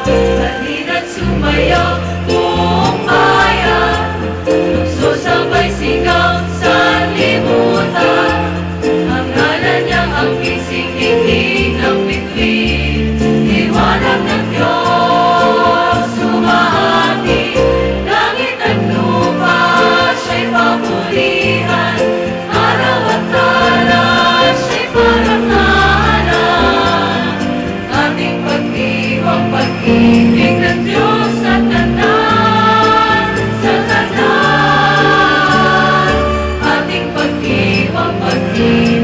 Halina't sumayaw buong bayan, tukso sabay sigaw sa libutan. Ang ngalan niya ang kising-hinging ng bituin, liwanag ng Diyos sumahati. Langit at lupa siya'y papurihan, araw at tala siya'y parangalan. Ating pag-ibig, pag-ibig ng Diyos sa tanan, sa tanan. Ating pag-ibig, pag-ibig